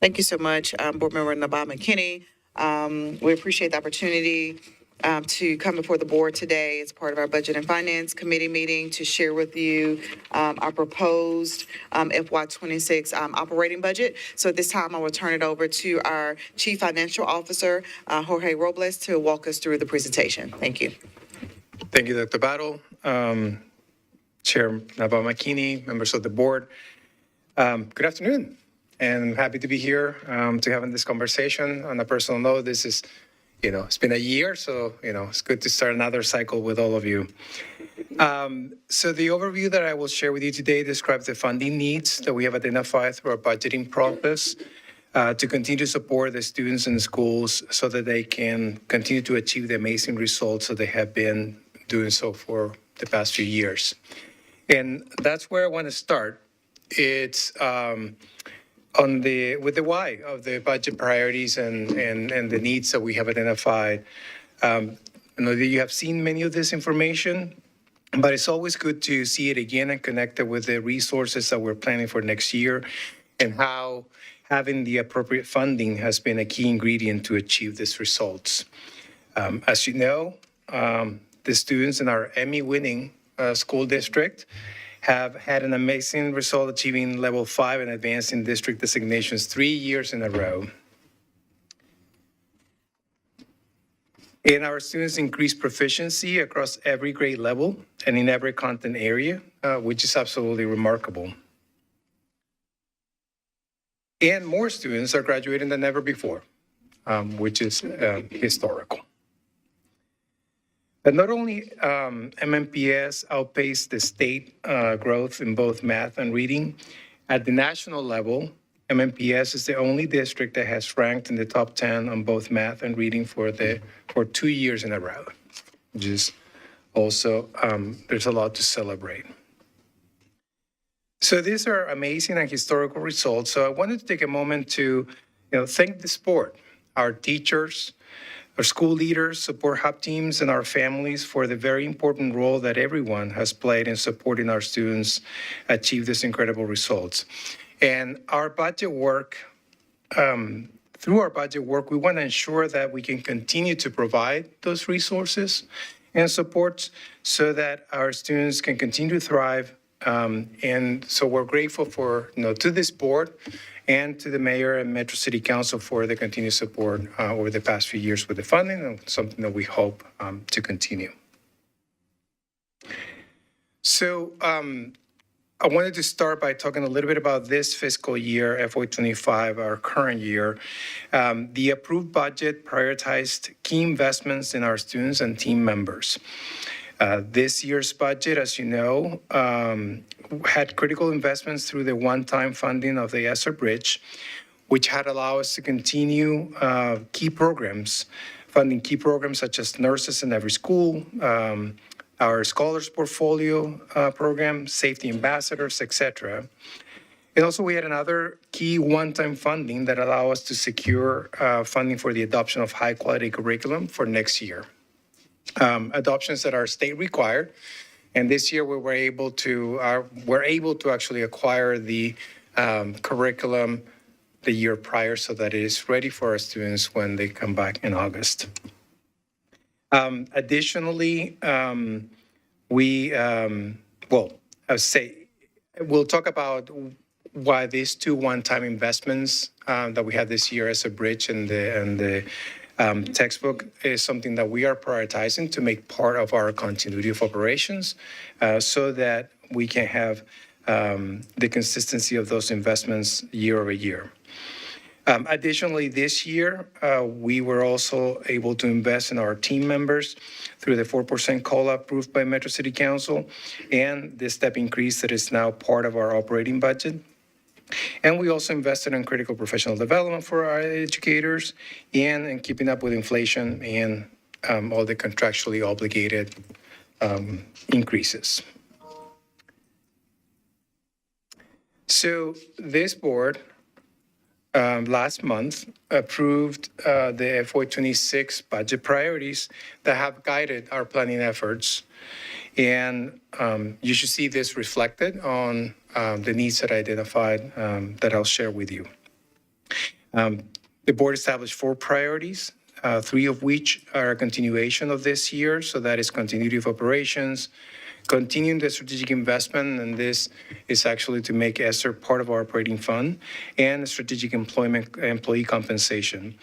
Thank you so much, Board Member Nabat McKinney. We appreciate the opportunity to come before the board today as part of our Budget and Finance Committee meeting to share with you our proposed FY26 operating budget. So at this time, I will turn it over to our Chief Financial Officer, Jorge Robles, to walk us through the presentation. Thank you. Thank you, Dr. Battle, Chair Nabat McKinney, members of the board. Good afternoon, and I'm happy to be here to having this conversation. On a personal note, this is, it's been a year, so, it's good to start another cycle with all of you. So the overview that I will share with you today describes the funding needs that we have identified through our budgeting process to continue to support the students in schools so that they can continue to achieve the amazing results that they have been doing so for the past few years. And that's where I want to start. It's with the why of the budget priorities and the needs that we have identified. I know that you have seen many of this information, but it's always good to see it again and connect it with the resources that we're planning for next year and how having the appropriate funding has been a key ingredient to achieve these results. As you know, the students in our Emmy-winning school district have had an amazing result achieving level 5 and advancing district designations 3 years in a row. And our students increased proficiency across every grade level and in every content area, which is absolutely remarkable. And more students are graduating than ever before, which is historical. But not only MNPS outpaced the state growth in both math and reading, at the national level, MNPS is the only district that has ranked in the top 10 on both math and reading for 2 years in a row, which is also, there's a lot to celebrate. So these are amazing and historical results. So I wanted to take a moment to thank the sport, our teachers, our school leaders, support hub teams, and our families for the very important role that everyone has played in supporting our students achieve these incredible results. And our budget work, through our budget work, we want to ensure that we can continue to provide those resources and supports so that our students can continue to thrive. And so we're grateful to this board and to the mayor and Metro City Council for the continued support over the past few years with the funding, and something that we hope to continue. So I wanted to start by talking a little bit about this fiscal year, FY25, our current year. The approved budget prioritized key investments in our students and team members. This year's budget, as you know, had critical investments through the one-time funding of the ESSER Bridge, which had allowed us to continue funding key programs such as Nurses in Every School, our Scholars Portfolio program, Safety Ambassadors, etc. And also we had another key one-time funding that allowed us to secure funding for the adoption of high-quality curriculum for next year. Adoptions that are state required. And this year we were able to actually acquire the curriculum the year prior so that it is ready for our students when they come back in August. Additionally, we'll talk about why these two one-time investments that we had this year as a bridge and the textbook is something that we are prioritizing to make part of our continuity of operations so that we can have the consistency of those investments year over year. Additionally, this year, we were also able to invest in our team members through the 4% COLA approved by Metro City Council and the step increase that is now part of our operating budget. And we also invested in critical professional development for our educators and in keeping up with inflation and all the contractually obligated increases. So this board last month approved the FY26 budget priorities that have guided our planning efforts. And you should see this reflected on the needs that I identified that I'll share with you. The board established 4 priorities, 3 of which are a continuation of this year. So that is continuity of operations, continuing the strategic investment, and this is actually to make ESSER part of our operating fund, and strategic employee compensation.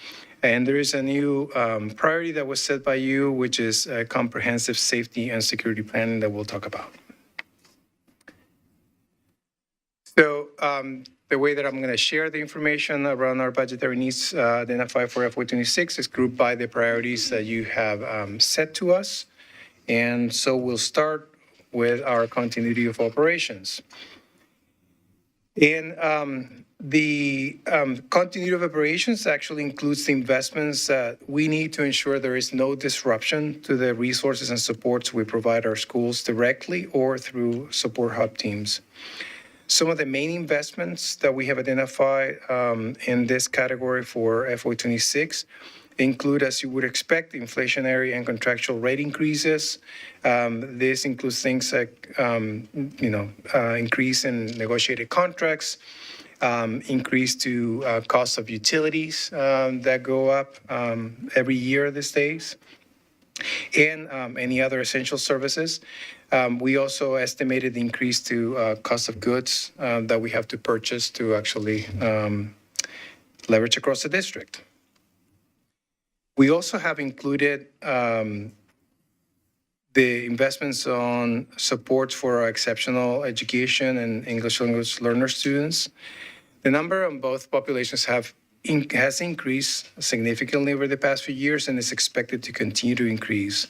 And there is a new priority that was set by you, which is comprehensive safety and security planning that we'll talk about. So the way that I'm going to share the information around our budgetary needs identified for FY26 is grouped by the priorities that you have set to us. And so we'll start with our continuity of operations. And the continuity of operations actually includes the investments that we need to ensure there is no disruption to the resources and supports we provide our schools directly or through support hub teams. Some of the main investments that we have identified in this category for FY26 include, as you would expect, inflationary and contractual rate increases. This includes things like, increase in negotiated contracts, increase to cost of utilities that go up every year these days, and any other essential services. We also estimated the increase to cost of goods that we have to purchase to actually leverage across the district. We also have included the investments on supports for our exceptional education and English language learner students. The number on both populations has increased significantly over the past few years and is expected to continue to increase.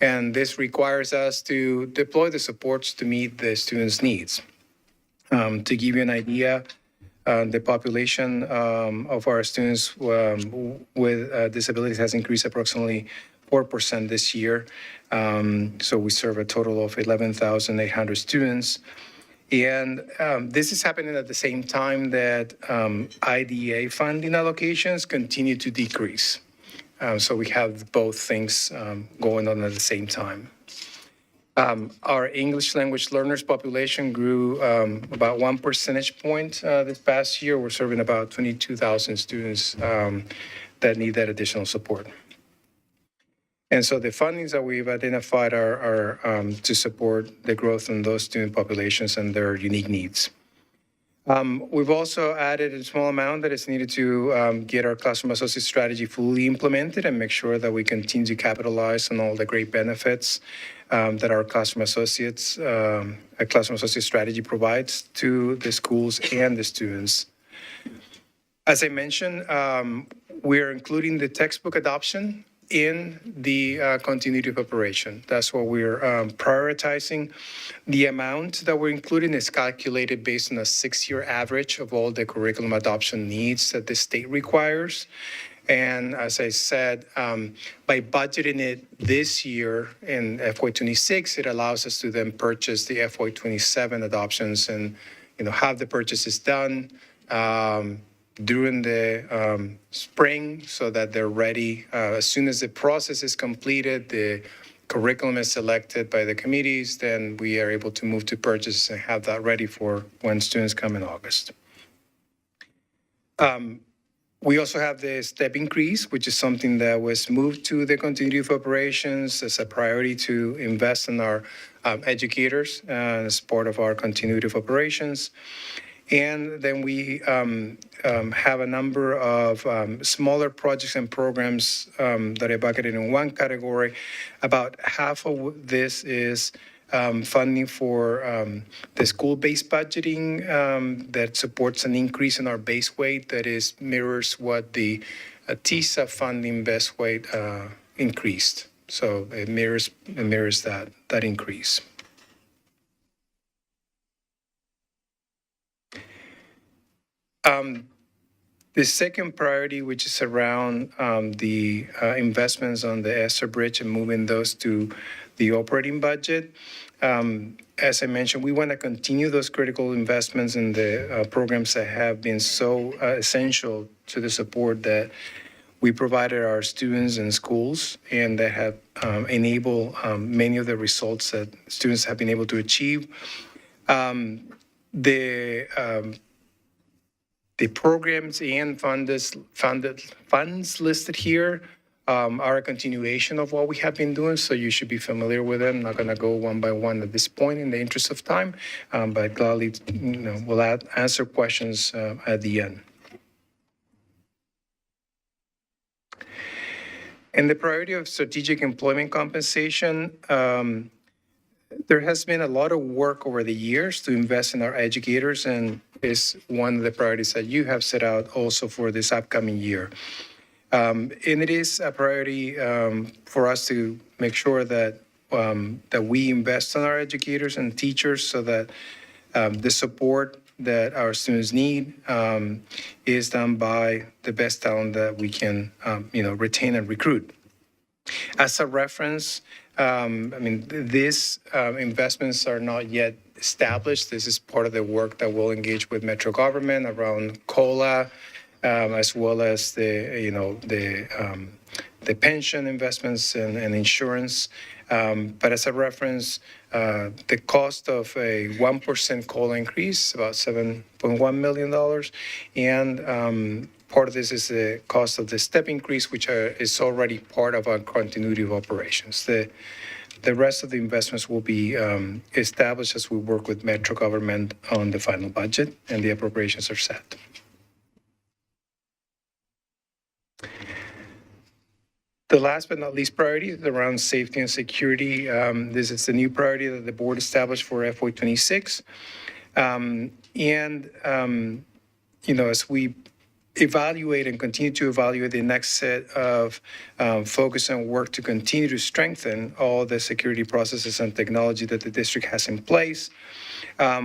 And this requires us to deploy the supports to meet the students' needs. To give you an idea, the population of our students with disabilities has increased approximately 4% this year. So we serve a total of 11,800 students. And this is happening at the same time that IDA funding allocations continue to decrease. So we have both things going on at the same time. Our English language learners population grew about 1 percentage point this past year. We're serving about 22,000 students that need that additional support. And so the fundings that we've identified are to support the growth in those student populations and their unique needs. We've also added a small amount that is needed to get our classroom associate strategy fully implemented and make sure that we continue to capitalize on all the great benefits that our classroom associate strategy provides to the schools and the students. As I mentioned, we are including the textbook adoption in the continuity of operation. That's what we're prioritizing. The amount that we're including is calculated based on a 6-year average of all the curriculum adoption needs that the state requires. And as I said, by budgeting it this year in FY26, it allows us to then purchase the FY27 adoptions and, have the purchases done during the spring so that they're ready. As soon as the process is completed, the curriculum is selected by the committees, then we are able to move to purchase and have that ready for when students come in August. We also have the step increase, which is something that was moved to the continuity of operations as a priority to invest in our educators as part of our continuity of operations. And then we have a number of smaller projects and programs that are bucketed in one category. About half of this is funding for the school-based budgeting that supports an increase in our base weight that mirrors what the TISA funding base weight increased. So it mirrors that increase. The second priority, which is around the investments on the ESSER bridge and moving those to the operating budget. As I mentioned, we want to continue those critical investments in the programs that have been so essential to the support that we provided our students and schools and that have enabled many of the results that students have been able to achieve. The programs and funds listed here are a continuation of what we have been doing, so you should be familiar with them. I'm not going to go one by one at this point in the interest of time, but gladly, we'll answer questions at the end. And the priority of strategic employment compensation, there has been a lot of work over the years to invest in our educators, and is one of the priorities that you have set out also for this upcoming year. And it is a priority for us to make sure that that we invest in our educators and teachers so that the support that our students need is done by the best talent that we can, retain and recruit. As a reference, these investments are not yet established. This is part of the work that we'll engage with Metro government around COLA, as well as the pension investments and insurance. But as a reference, the cost of a 1% COLA increase, about $7.1 million, and part of this is the cost of the step increase, which is already part of our continuity of operations. The rest of the investments will be established as we work with Metro government on the final budget and the appropriations are set. The last but not least priority is around safety and security. This is the new priority that the board established for FY26. As we evaluate and continue to evaluate the next set of focus and work to continue to strengthen all the security processes and technology that the district has in place,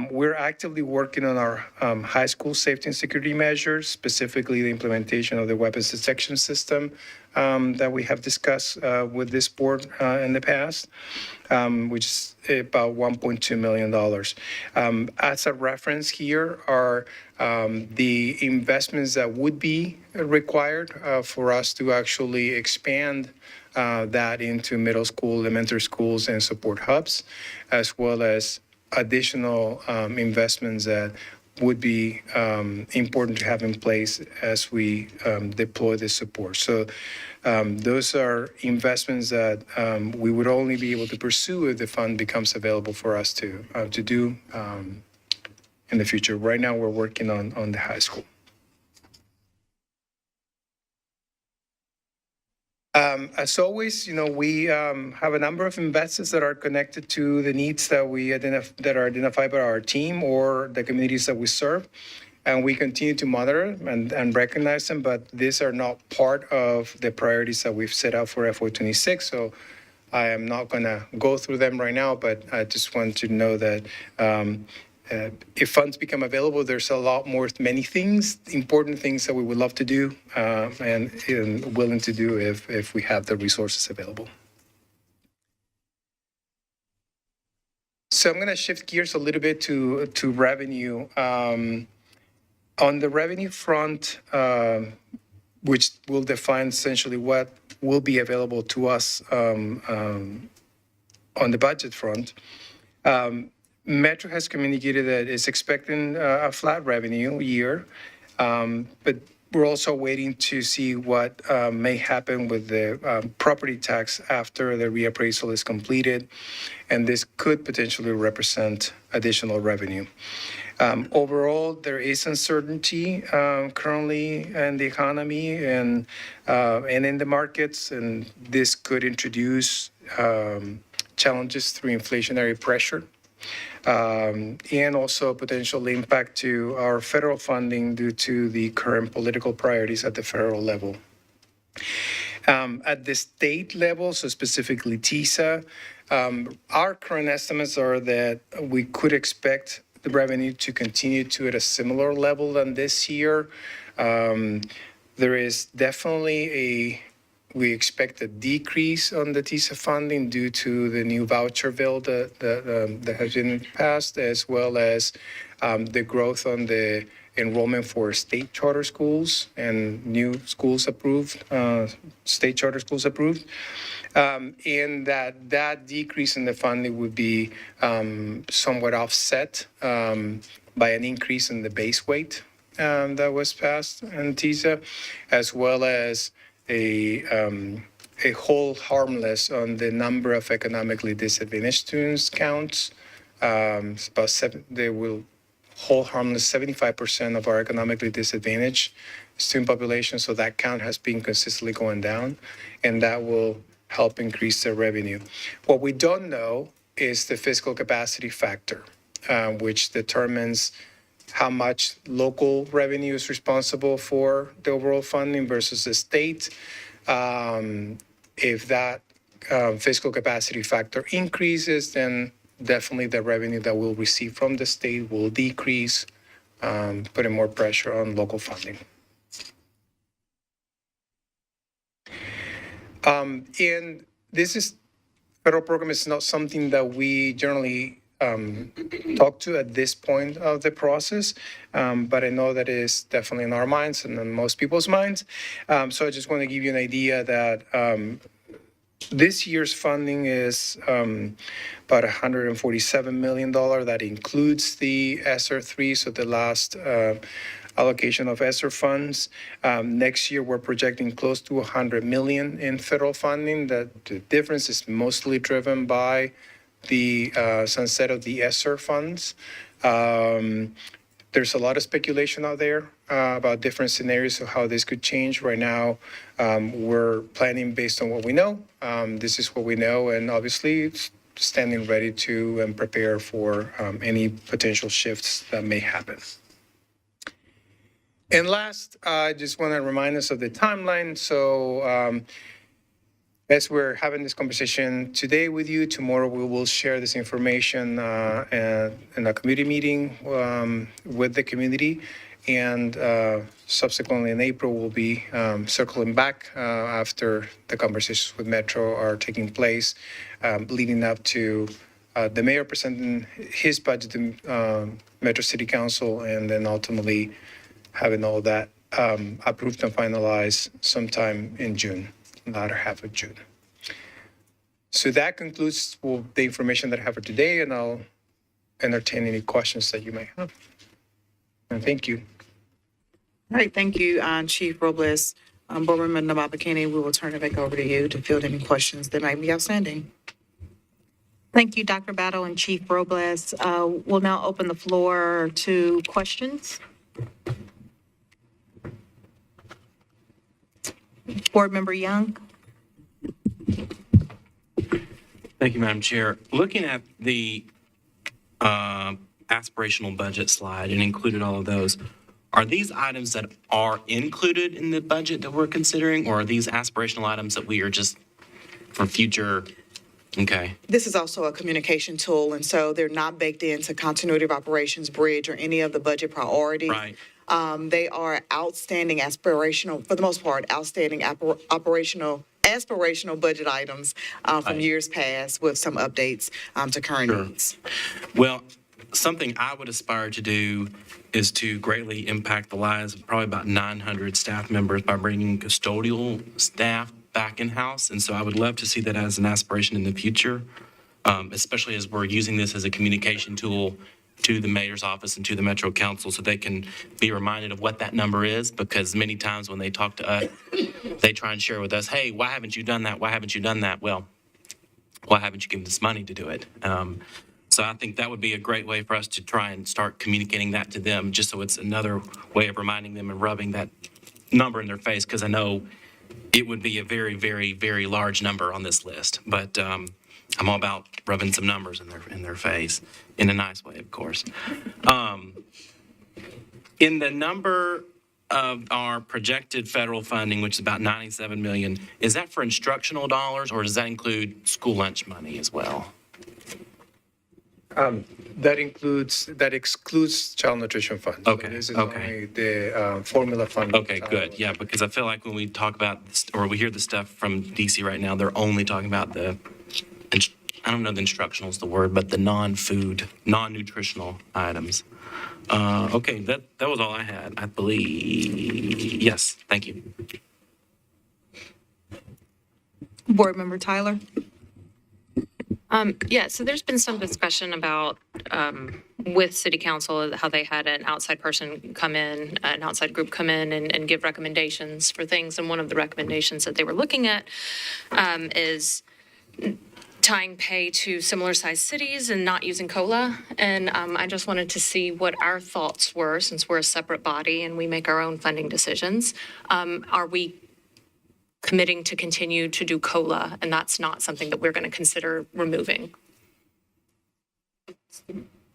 we're actively working on our high school safety and security measures, specifically the implementation of the weapons detection system that we have discussed with this board in the past, which is about $1.2 million. As a reference here are the investments that would be required for us to actually expand that into middle school, elementary schools, and support hubs, as well as additional investments that would be important to have in place as we deploy this support. So those are investments that we would only be able to pursue if the fund becomes available for us to do in the future. Right now, we're working on the high school. As always, we have a number of investments that are connected to the needs that that are identified by our team or the communities that we serve, and we continue to monitor and recognize them. But these are not part of the priorities that we've set out for FY26. So I am not going to go through them right now, but I just want you to know that if funds become available, there's a lot more, many things, important things that we would love to do and willing to do if we have the resources available. So I'm going to shift gears a little bit to revenue. On the revenue front, which will define essentially what will be available to us on the budget front, Metro has communicated that it's expecting a flat revenue year, but we're also waiting to see what may happen with the property tax after the reappraisal is completed, and this could potentially represent additional revenue. Overall, there is uncertainty currently in the economy and in the markets, and this could introduce challenges through inflationary pressure. And also potential impact to our federal funding due to the current political priorities at the federal level. At the state level, so specifically TISA, our current estimates are that we could expect the revenue to continue to at a similar level than this year. There is definitely we expect a decrease on the TISA funding due to the new voucher bill that has been passed, as well as the growth on the enrollment for state charter schools and new schools approved, state charter schools approved. And that decrease in the funding would be somewhat offset by an increase in the base weight that was passed in TISA, as well as a hold harmless on the number of economically disadvantaged students counts. It's about they will hold harmless 75% of our economically disadvantaged student population. So that count has been consistently going down, and that will help increase the revenue. What we don't know is the fiscal capacity factor, which determines how much local revenue is responsible for the overall funding versus the state. If that fiscal capacity factor increases, then definitely the revenue that we'll receive from the state will decrease, putting more pressure on local funding. And this is, federal program is not something that we generally talk to at this point of the process, but I know that is definitely in our minds and in most people's minds. So I just want to give you an idea that this year's funding is about $147 million. That includes the ESSER 3, so the last allocation of ESSER funds. Next year, we're projecting close to $100 million in federal funding. The difference is mostly driven by the sunset of the ESSER funds. There's a lot of speculation out there about different scenarios of how this could change. Right now, we're planning based on what we know. This is what we know, and obviously standing ready to and prepare for any potential shifts that may happen. And last, I just want to remind us of the timeline. So as we're having this conversation today with you, tomorrow we will share this information in a committee meeting with the community. And subsequently in April, we'll be circling back after the conversations with Metro are taking place, leading up to the mayor presenting his budget to Metro City Council, and then ultimately having all that approved and finalized sometime in June, latter half of June. So that concludes the information that I have for today, and I'll entertain any questions that you may have. And thank you. All right, thank you, Chief Robles. Board Member Nababa-Kenny, we will turn it back over to you to field any questions that might be outstanding. Thank you, Dr. Battle and Chief Robles. We'll now open the floor to questions. Board Member Young. Thank you, Madam Chair. Looking at the aspirational budget slide and included all of those, are these items that are included in the budget that we're considering, or are these aspirational items that we are just for future? Okay. This is also a communication tool, and so they're not baked into continuity of operations, bridge, or any of the budget priorities. Right. They are outstanding aspirational, for the most part, outstanding aspirational budget items from Right. years past with some updates to current Sure. needs. Well, something I would aspire to do is to greatly impact the lives of probably about 900 staff members by bringing custodial staff back in-house. And so I would love to see that as an aspiration in the future, especially as we're using this as a communication tool to the mayor's office and to the Metro Council, so they can be reminded of what that number is, because many times when they talk to us, they try and share with us, hey, why haven't you done that? Why haven't you done that? Well, why haven't you given us money to do it? So I think that would be a great way for us to try and start communicating that to them, just so it's another way of reminding them and rubbing that number in their face, because I know it would be a very, very, very large number on this list. But I'm all about rubbing some numbers in their face, in a nice way, of course. In the number of our projected federal funding, which is about $97 million, is that for instructional dollars, or does that include school lunch money as well? That excludes child nutrition funds. Okay, So this is okay. only the formula fund. Okay, good. Yeah, because I feel like when we talk about this, or we hear the stuff from DC right now, they're only talking about the, I don't know, the instructional is the word, but the non-food, non-nutritional items. Okay, that was all I had, I believe. Yes, thank you. Board Member Tyler. Yeah, so there's been some discussion about with city council, how they had an outside person come in, an outside group come in and give recommendations for things. And one of the recommendations that they were looking at is tying pay to similar sized cities and not using COLA. And I just wanted to see what our thoughts were, since we're a separate body and we make our own funding decisions. Are we committing to continue to do COLA? And that's not something that we're going to consider removing.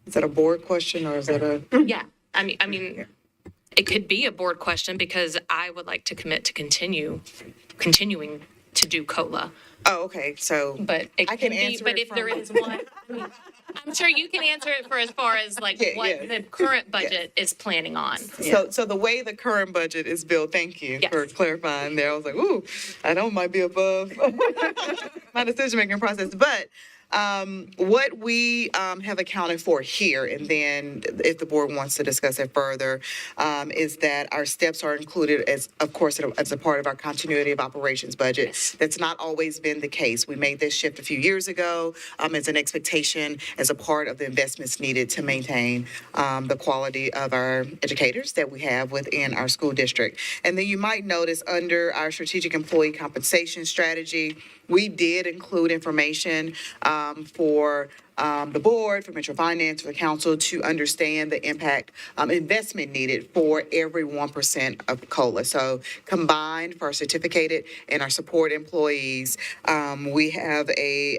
Is that a board question or is that a? Yeah, I mean, it could be a board question because I would like to commit to continuing to do COLA. Oh, okay, so. But it I can can be, answer but it if there from- is one, I'm sure you can answer it for as far as like Yeah, what yeah. the current budget is planning on. So the way the current budget is built, thank you Yes. for clarifying there. I was like, ooh, I know it might be above my decision-making process. But what we have accounted for here, and then if the board wants to discuss it further, is that our steps are included as, of course, as a part of our continuity of operations budget. Yes. That's not always been the case. We made this shift a few years ago as an expectation, as a part of the investments needed to maintain the quality of our educators that we have within our school district. And then you might notice under our strategic employee compensation strategy, we did include information for the board, for Metro Finance, for the council to understand the impact investment needed for every 1% of COLA. So combined for our certificated and our support employees, we have a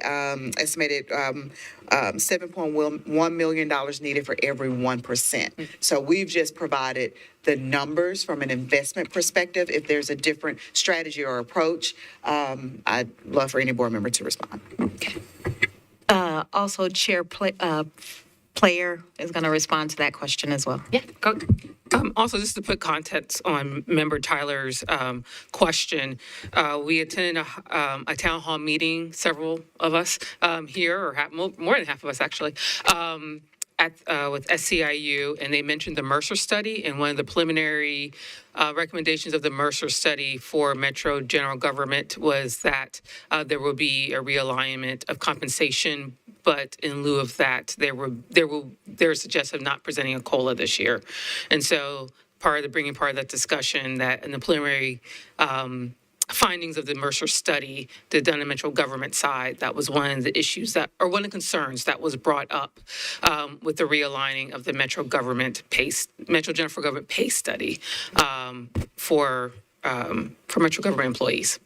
estimated $7.1 million needed for every 1%. So we've just provided the numbers from an investment perspective. If there's a different strategy or approach, I'd love for any board member to respond. Also, Player is going to respond to that question as well. Yeah, go. Also, just to put context on Member Tyler's question, we attended a town hall meeting, several of us here, or more than half of us actually, with SCIU, and they mentioned the Mercer study, and one of the preliminary recommendations of the Mercer study for Metro general government was that there will be a realignment of compensation, but in lieu of that, there is suggestion of not presenting a COLA this year. And so part of that discussion that in the preliminary findings of the Mercer study, the done in Metro government side, that was one of the issues or one of the concerns that was brought up with the realigning of the Metro General Government pay study for Metro government employees.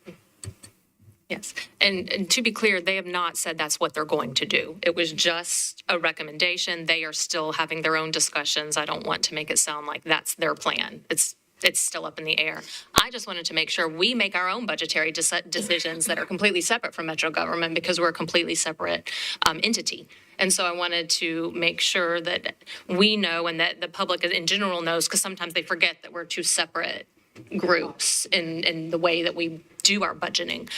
Yes. And to be clear, they have not said that's what they're going to do. It was just a recommendation. They are still having their own discussions. I don't want to make it sound like that's their plan. It's still up in the air. I just wanted to make sure we make our own budgetary decisions that are completely separate from Metro government because we're a completely separate entity. And so I wanted to make sure that we know and that the public in general knows, because sometimes they forget that we're two separate groups in the way that we do our budgeting.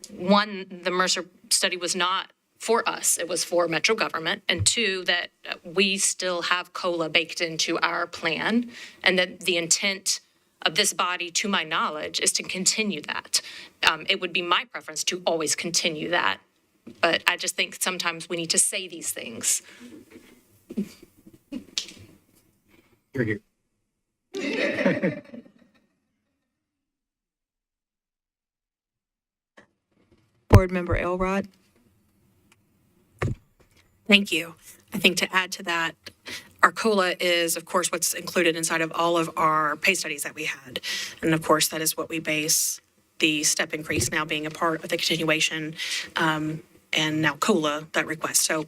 One, the Mercer study was not for us, it was for Metro government, and two, that we still have COLA baked into our plan, and that the intent of this body, to my knowledge, is to continue that. It would be my preference to always continue that, but I just think sometimes we need to say these things. You're here. Board Member Elrod? Thank you. I think to add to that, our COLA is, of course, what's included inside of all of our pay studies that we had. And of course, that is what we base the step increase now being a part of the continuation and now COLA, that request. So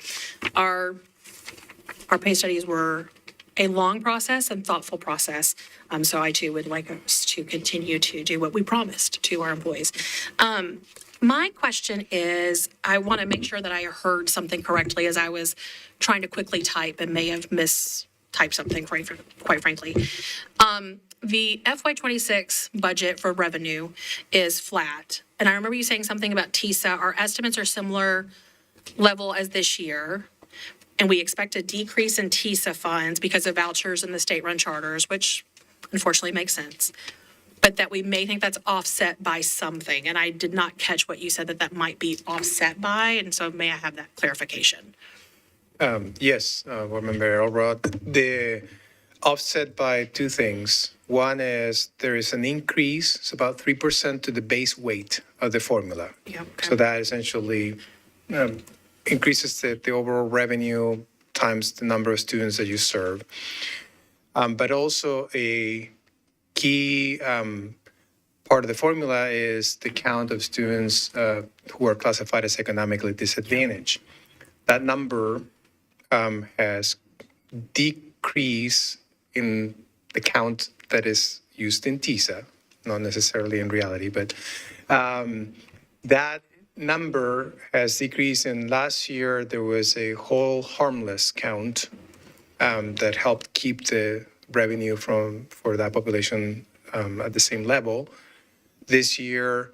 our pay studies were a long process and thoughtful process. So I too would like us to continue to do what we promised to our employees. My question is, I want to make sure that I heard something correctly as I was trying to quickly type and may have mistyped something, quite frankly. The FY26 budget for revenue is flat. And I remember you saying something about TISA. Our estimates are similar level as this year. And we expect a decrease in TISA funds because of vouchers and the state-run charters, which unfortunately makes sense. But that we may think that's offset by something. And I did not catch what you said that might be offset by. And so may I have that clarification? Yes, Board Member Elrod. The offset by two things. One is there is an increase, it's about 3% to the base weight of the formula. Yeah, So that essentially increases the overall revenue times the number of students that you serve. But also a key part of the formula is the count of students who are classified as economically disadvantaged. That number has decreased in the count that is used in TISA, not necessarily in reality, but that number has decreased. And last year, there was a whole harmless count that helped keep the revenue for that population at the same level. This year,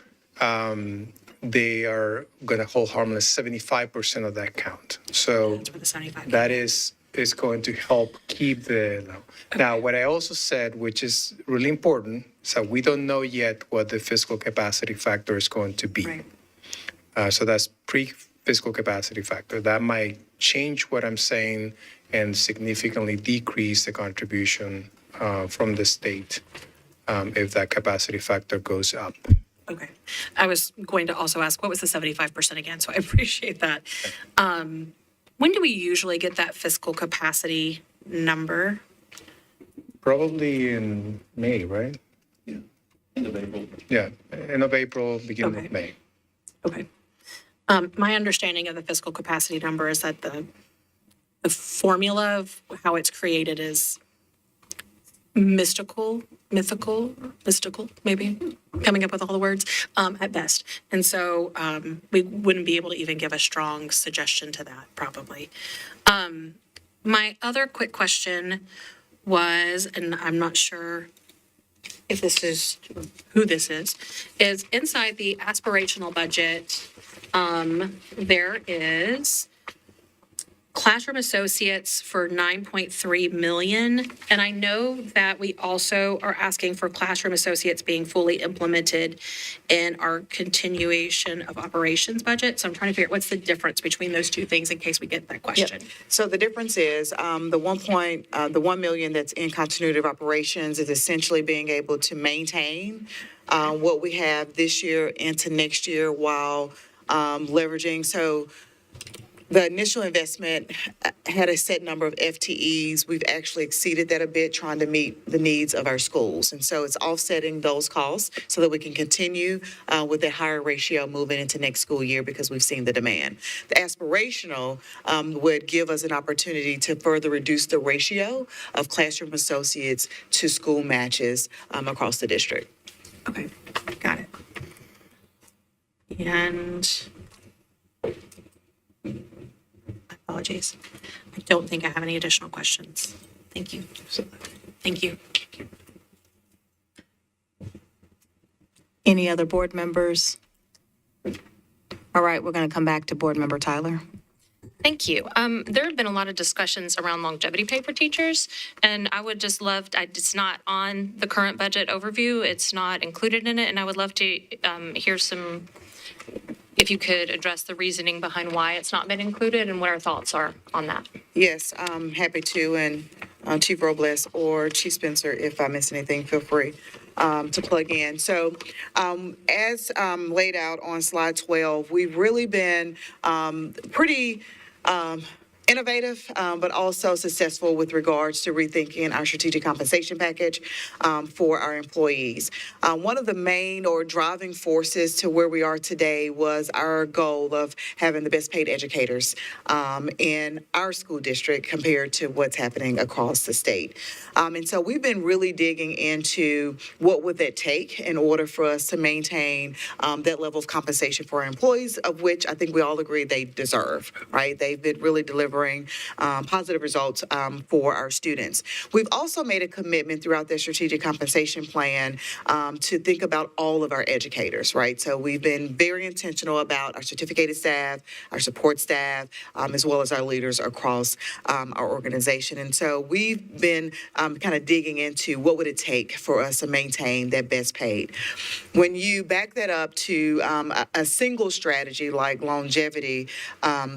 they are going to hold harmless 75% of that count. So That's where the 75. that is going to help keep the low. Now, what I also said, which is really important, so we don't know yet what the fiscal capacity factor is going to be. Right. So that's pre-fiscal capacity factor. That might change what I'm saying and significantly decrease the contribution from the state if that capacity factor goes up. Okay. I was going to also ask, what was the 75% again? So I appreciate that. When do we usually get that fiscal capacity number? Probably in May, right? End of April. Yeah, end of April, beginning Okay. of May. Okay. My understanding of the fiscal capacity number is that the formula of how it's created is mystical, maybe, coming up with all the words, at best. And so we wouldn't be able to even give a strong suggestion to that, probably. My other quick question was, and I'm not sure if this is, who this is inside the aspirational budget, there is classroom associates for 9.3 million. And I know that we also are asking for classroom associates being fully implemented in our continuation of operations budget. So I'm trying to figure out what's the difference between those two things in case we get that question. So the difference is the 1 million that's in continuity of operations is essentially being able to maintain what we have this year into next year while leveraging. So the initial investment had a set number of FTEs. We've actually exceeded that a bit, trying to meet the needs of our schools. And so it's offsetting those costs so that we can continue with a higher ratio moving into next school year because we've seen the demand. The aspirational would give us an opportunity to further reduce the ratio of classroom associates to school matches across the district. Okay, got it. And apologies. I don't think I have any additional questions. Thank you. Thank you. Any other board members? All right, we're going to come back to Board Member Tyler. Thank you. There have been a lot of discussions around longevity pay for teachers, and I would just love, it's not on the current budget overview, it's not included in it, and I would love to hear some, if you could address the reasoning behind why it's not been included and what our thoughts are on that. Yes, I'm happy to, and Chief Robles or Chief Spencer, if I miss anything, feel free to plug in. So as laid out on slide 12, we've really been pretty innovative, but also successful with regards to rethinking our strategic compensation package for our employees. One of the main or driving forces to where we are today was our goal of having the best paid educators in our school district compared to what's happening across the state. And so we've been really digging into what would that take in order for us to maintain that level of compensation for our employees, of which I think we all agree they deserve, right? They've been really delivering positive results for our students. We've also made a commitment throughout the strategic compensation plan to think about all of our educators, right? So we've been very intentional about our certificated staff, our support staff, as well as our leaders across our organization. And so we've been kind of digging into what would it take for us to maintain that best paid. When you back that up to a single strategy like longevity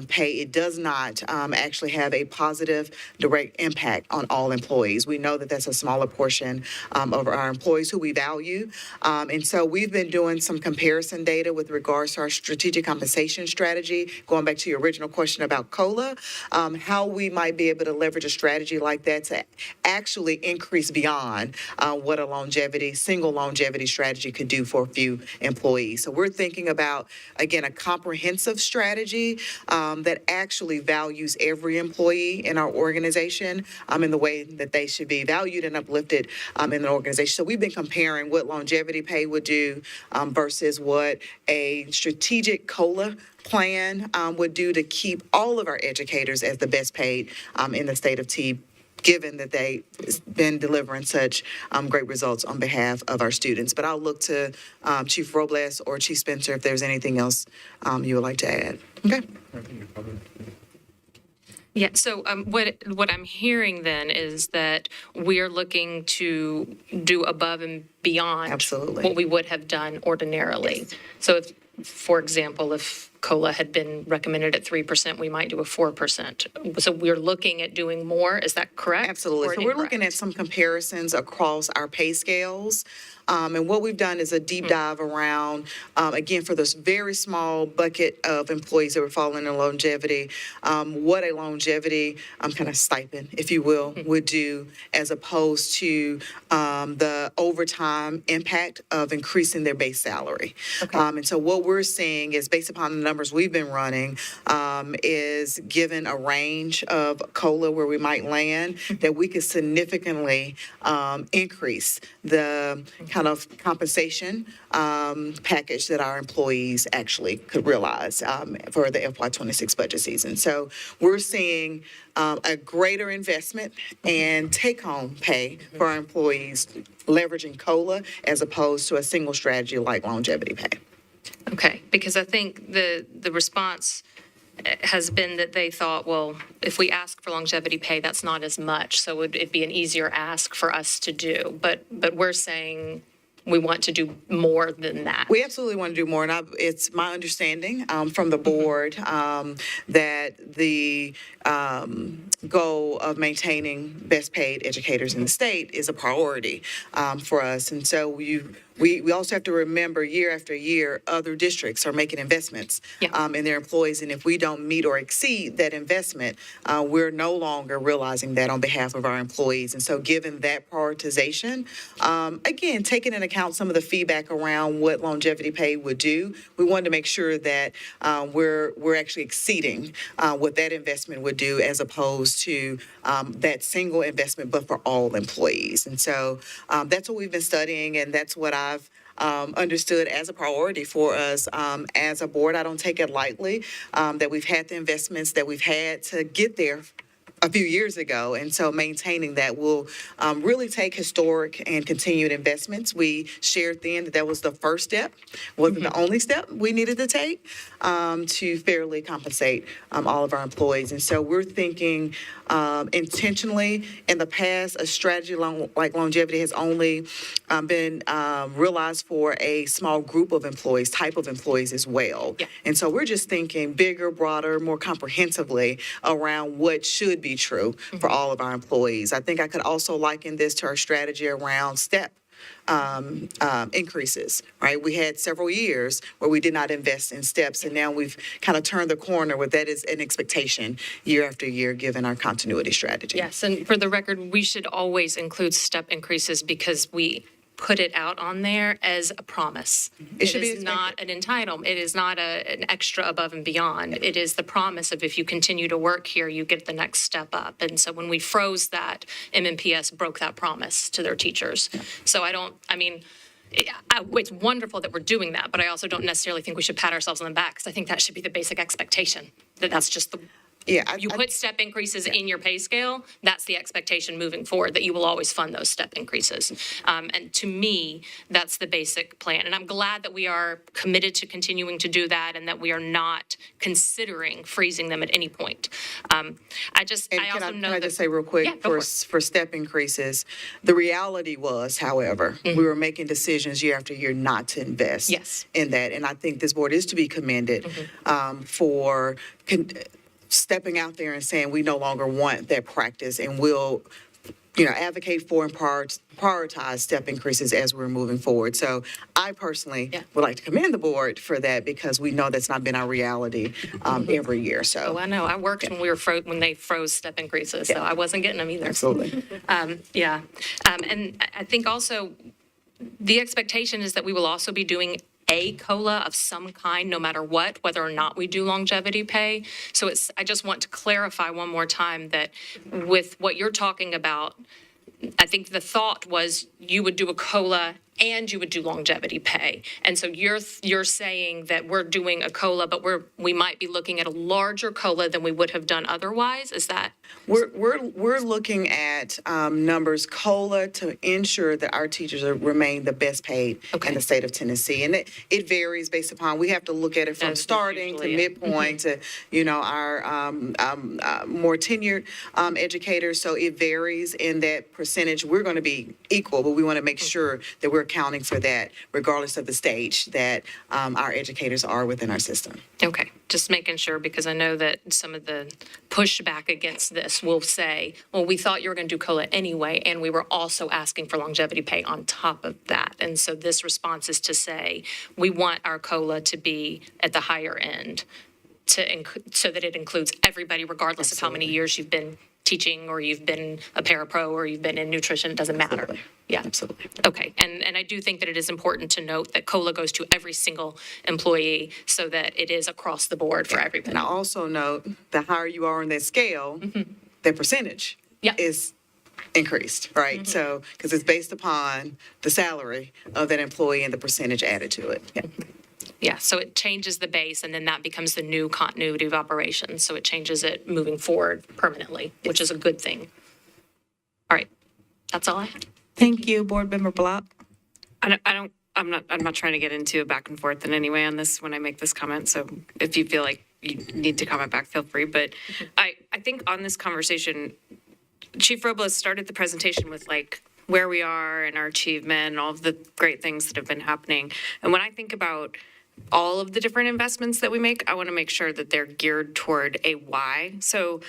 pay, it does not actually have a positive direct impact on all employees. We know that that's a smaller portion of our employees who we value. And so we've been doing some comparison data with regards to our strategic compensation strategy, going back to your original question about COLA, how we might be able to leverage a strategy like that to actually increase beyond what a single longevity strategy could do for a few employees. So we're thinking about, again, a comprehensive strategy that actually values every employee in our organization in the way that they should be valued and uplifted in the organization. So we've been comparing what longevity pay would do versus what a strategic COLA plan would do to keep all of our educators as the best paid in the state of T, given that they've been delivering such great results on behalf of our students. But I'll look to Chief Robles or Chief Spencer if there's anything else you would like to add. Okay. Yeah, so what I'm hearing then is that we are looking to do above and beyond Absolutely. what we would have done ordinarily. So if, for example, if COLA had been recommended at 3%, we might do a 4%. So we're looking at doing more, is that correct? Absolutely. Or So we're looking incorrect? at some comparisons across our pay scales. And what we've done is a deep dive around, again, for this very small bucket of employees that were falling in longevity, what a longevity kind of stipend, if you will, would do as opposed to the overtime impact of increasing their base salary. And so what we're seeing is, based upon the numbers we've been running, is given a range of COLA where we might land, that we could significantly increase the kind of compensation package that our employees actually could realize for the FY26 budget season. So we're seeing a greater investment and take-home pay for our employees leveraging COLA as opposed to a single strategy like longevity pay. Okay, because I think the response has been that they thought, well, if we ask for longevity pay, that's not as much, so it'd be an easier ask for us to do. But we're saying we want to do more than that. We absolutely want to do more, and it's my understanding from the board that the goal of maintaining best paid educators in the state is a priority for us. And so we also have to remember, year after year, other districts are making investments in their employees, and if we don't meet or exceed that investment, we're no longer realizing that on behalf of our employees. And so given that prioritization, again, taking into account some of the feedback around what longevity pay would do, we wanted to make sure that we're actually exceeding what that investment would do as opposed to that single investment, but for all employees. And so that's what we've been studying, and that's what I've understood as a priority for us as a board. I don't take it lightly that we've had the investments that we've had to get there a few years ago. And so maintaining that will really take historic and continued investments. We shared then that was the first step, wasn't the only step we needed to take to fairly compensate all of our employees. And so we're thinking intentionally. In the past, a strategy like longevity has only been realized for a small group of employees, type of employees as well. Yeah. And so we're just thinking bigger, broader, more comprehensively around what should be true for all of our employees. I think I could also liken this to our strategy around STEP increases, right? We had several years where we did not invest in steps, and now we've kind of turned the corner where that is an expectation year after year, given our continuity strategy. Yes, and for the record, we should always include step increases because we put it out on there as a promise. It should be is not an entitlement. It is not an extra above and beyond. It is the promise of if you continue to work here, you get the next step up. And so when we froze that, MNPS broke that promise to their teachers. So it's wonderful that we're doing that, but I also don't necessarily think we should pat ourselves on the back because I think that should be the basic expectation, that's just the you put step increases in your pay scale, that's the expectation moving forward, that you will always fund those step increases. And to me, that's the basic plan. And I'm glad that we are committed to continuing to do that and that we are not considering freezing them at any point. I also know can I just say real quick, Yeah, go for step increases, the reality was, however, we were making decisions year after year not to invest Yes. in that. And I think this board is to be commended for stepping out there and saying we no longer want that practice, and we'll, advocate for and prioritize step increases as we're moving forward. So I personally would like to commend the board for that, because we know that's not been our reality every year. Oh, So I know. I worked when when they froze step increases, so I wasn't getting them either. absolutely. Yeah. And I think also the expectation is that we will also be doing a COLA of some kind, no matter what, whether or not we do longevity pay. So I just want to clarify one more time that with what you're talking about, I think the thought was you would do a COLA and you would do longevity pay. And so you're saying that we're doing a COLA, but we might be looking at a larger COLA than we would have done otherwise? Is that? We're looking at numbers COLA to ensure that our teachers remain the best paid in the state of Tennessee, and it varies based upon. We have to look at it from That's starting to usually it. midpoint to our more tenured educators. So it varies in that percentage. We're going to be equal, but we want to make sure that we're accounting for that, regardless of the stage that our educators are within our system. Okay, just making sure, because I know that some of the pushback against this will say, well, we thought you were going to do COLA anyway, and we were also asking for longevity pay on top of that. And so this response is to say, we want our COLA to be at the higher end, so that it includes everybody, regardless of how many years you've been teaching, or you've been a parapro, or you've been in nutrition. It doesn't matter. Absolutely. Yeah. Absolutely. Okay, and I do think that it is important to note that COLA goes to every single employee, so that it is across the board for everybody. And I also note the higher you are on that scale, the percentage is increased, right? So, because it's based upon the salary of that employee and the percentage added to it. Yeah. Yeah, so it changes the base, and then that becomes the new continuity of operations. So it changes it moving forward permanently, which is a good thing. All right, that's all I have. Thank you, Board Member Block. I'm not trying to get into a back and forth in any way on this when I make this comment. So if you feel like you need to comment back, feel free. But I think on this conversation, Chief Robles started the presentation with like where we are and our achievement and all of the great things that have been happening. And when I think about all of the different investments that we make, I want to make sure that they're geared toward a why. So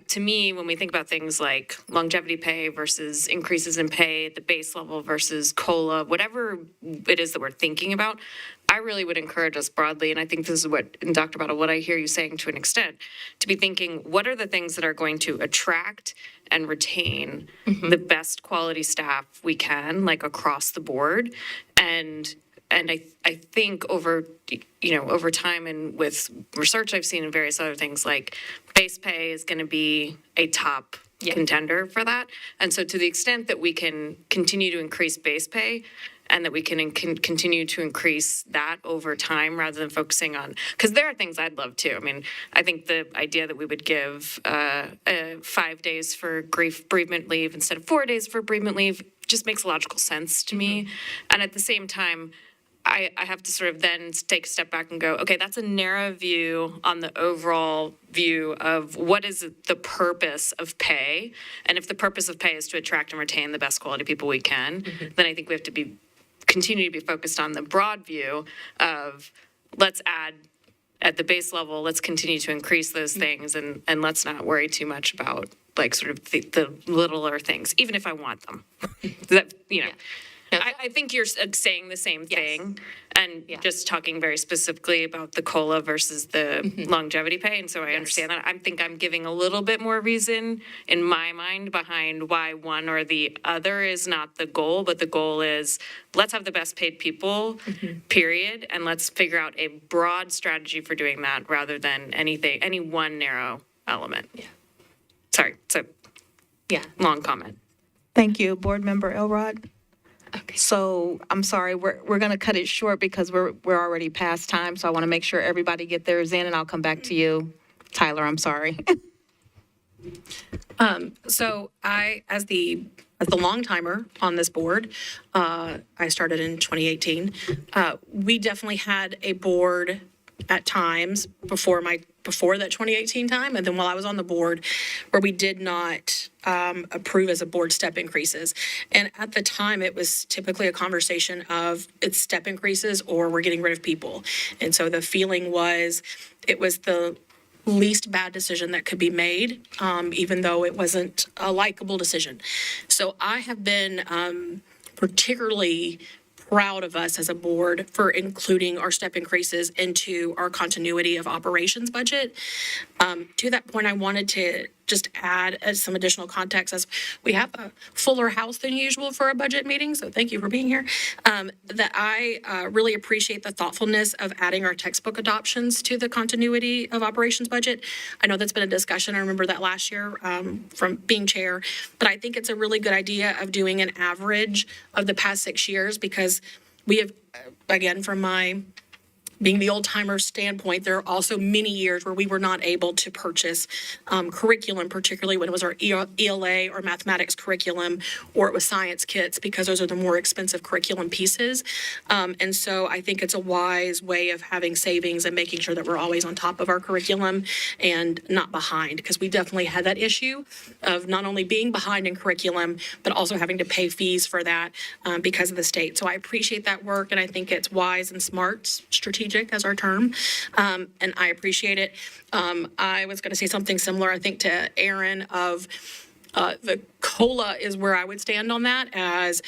to me, when we think about things like longevity pay versus increases in pay at the base level versus COLA, whatever it is that we're thinking about, I really would encourage us broadly, and I think this is what, and Dr. Battle, what I hear you saying to an extent, to be thinking, what are the things that are going to attract and retain the best quality staff we can, like across the board, and I think over time and with research I've seen and various other things, like base pay is going to be a top contender for that. And so to the extent that we can continue to increase base pay and that we can continue to increase that over time rather than focusing on, because there are things I'd love to. I mean, I think the idea that we would give 5 days for bereavement leave instead of 4 days for bereavement leave just makes logical sense to me. And at the same time, I have to sort of then take a step back and go, okay, that's a narrow view on the overall view of what is the purpose of pay. And if the purpose of pay is to attract and retain the best quality people we can, then I think we have to continue to be focused on the broad view of let's add at the base level, let's continue to increase those things, and let's not worry too much about like sort of the littler things, even if I want them. That, I think you're saying the same thing, and just talking very specifically about the COLA versus the longevity pay. And so I understand that. I think I'm giving a little bit more reason in my mind behind why one or the other is not the goal, but the goal is let's have the best paid people, period, and let's figure out a broad strategy for doing that rather than any one narrow element. Yeah. Sorry, so long comment. Thank you, Board Member Elrod. Okay. So I'm sorry, we're going to cut it short because we're already past time. So I want to make sure everybody get theirs in, and I'll come back to you. Tyler, I'm sorry. So I, as the long timer on this board, I started in 2018. We definitely had a board at times before that 2018 time, and then while I was on the board, where we did not approve as a board step increases. And at the time, it was typically a conversation of it's step increases or we're getting rid of people. And so the feeling was it was the least bad decision that could be made, even though it wasn't a likable decision. So I have been particularly proud of us as a board for including our step increases into our continuity of operations budget. To that point, I wanted to just add some additional context as we have a fuller house than usual for a budget meeting, so thank you for being here, that I really appreciate the thoughtfulness of adding our textbook adoptions to the continuity of operations budget. I know that's been a discussion. I remember that last year from being chair, but I think it's a really good idea of doing an average of the past 6 years because we have, again, from my being the old timer standpoint, there are also many years where we were not able to purchase curriculum, particularly when it was our ELA or mathematics curriculum, or it was science kits, because those are the more expensive curriculum pieces. And so I think it's a wise way of having savings and making sure that we're always on top of our curriculum and not behind, because we definitely had that issue of not only being behind in curriculum, but also having to pay fees for that because of the state. So I appreciate that work, and I think it's wise and smart, strategic as our term, and I appreciate it. I was going to say something similar, I think, to Aaron of the COLA is where I would stand on that, as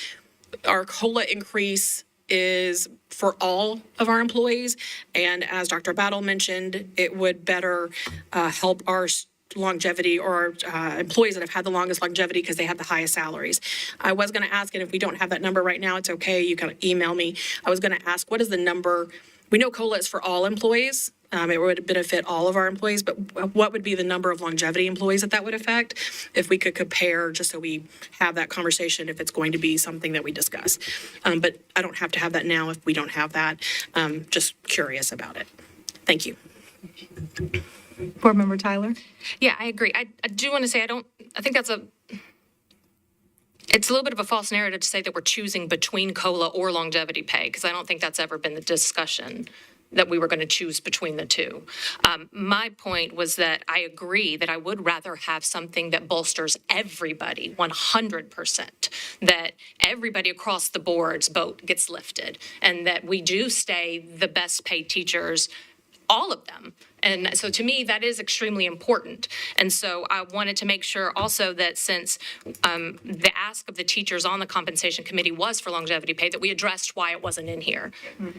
our COLA increase is for all of our employees, and as Dr. Battle mentioned, it would better help our longevity or employees that have had the longest longevity because they have the highest salaries. I was going to ask, and if we don't have that number right now, it's okay, you can email me. I was going to ask, what is the number? We know COLA is for all employees. It would benefit all of our employees, but what would be the number of longevity employees that would affect? If we could compare, just so we have that conversation, if it's going to be something that we discuss. But I don't have to have that now if we don't have that. Just curious about it. Thank you. Board Member Tyler? Yeah, I agree. I do want to say, I think it's a little bit of a false narrative to say that we're choosing between COLA or longevity pay, because I don't think that's ever been the discussion, that we were going to choose between the two. My point was that I agree that I would rather have something that bolsters everybody 100%, that everybody across the board's boat gets lifted, and that we do stay the best paid teachers, all of them. And so to me, that is extremely important. And so I wanted to make sure also that since the ask of the teachers on the compensation committee was for longevity pay, that we addressed why it wasn't in here.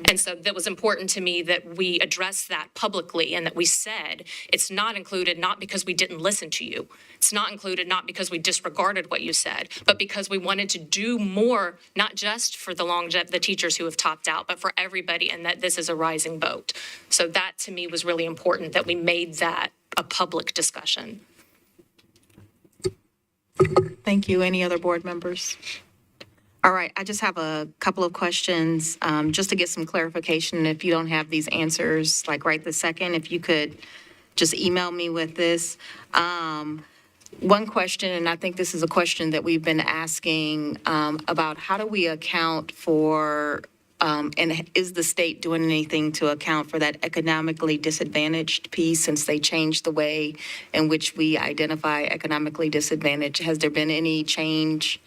And so that was important to me that we addressed that publicly and that we said it's not included, not because we didn't listen to you. It's not included, not because we disregarded what you said, but because we wanted to do more, not just for the teachers who have topped out, but for everybody, and that this is a rising boat. So that to me was really important, that we made that a public discussion. Thank you. Any other board members? All right, I just have a couple of questions, just to get some clarification. If you don't have these answers, like right this second, if you could just email me with this. One question, and I think this is a question that we've been asking about how do we account for, and is the state doing anything to account for that economically disadvantaged piece since they changed the way in which we identify economically disadvantaged? Has there been any change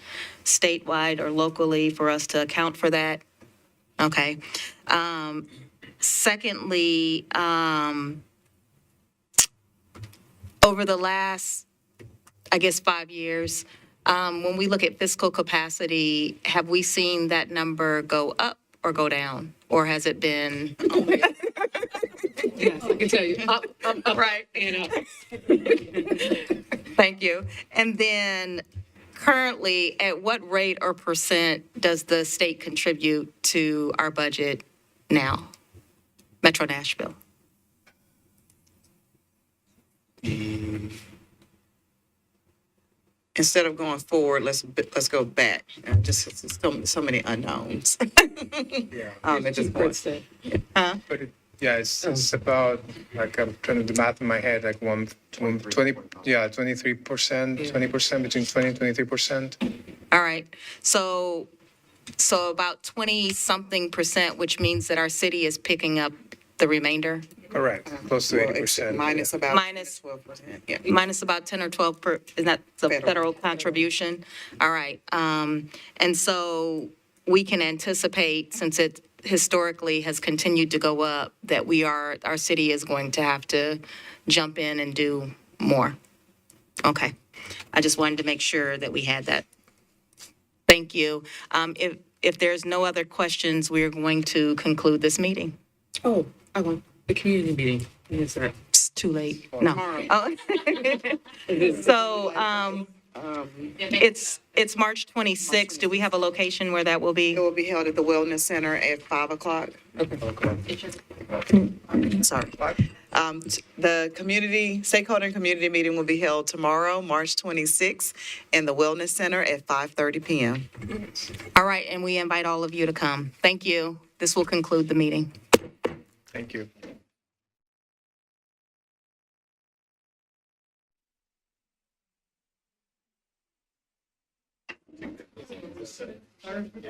statewide or locally for us to account for that? Okay. Secondly, over the last, I guess, 5 years, when we look at fiscal capacity, have we seen that number go up or go down? Or has it been? Yes, I can tell you, up, Right. and up. Thank you. And then currently, at what rate or percent does the state contribute to our budget now? Metro Nashville. Instead of going forward, let's go back. Just so many unknowns. Yeah. At this point. But it's about, like, I'm trying to do math in my head, like 23%, 20%, between 20 and 23%. All right. So about 20-something percent, which means that our city is picking up the remainder? Correct, close to 80%. Minus about Minus- 12%. Yeah. Minus about 10 or 12 is that the federal contribution? All right. And so we can anticipate, since historically has continued to go up, that our city is going to have to jump in and do more. Okay. I just wanted to make sure that we had that. Thank you. If there's no other questions, we're going to conclude this meeting. Oh, I want the community meeting. Is that? It's too late. No. Oh. So, it's March 26th. Do we have a location where that will be? It will be held at the Wellness Center at 5 o'clock. Sorry. The stakeholder and community meeting will be held tomorrow, March 26th, in the Wellness Center at 5:30 PM. All right, and we invite all of you to come. Thank you. This will conclude the meeting. Thank you.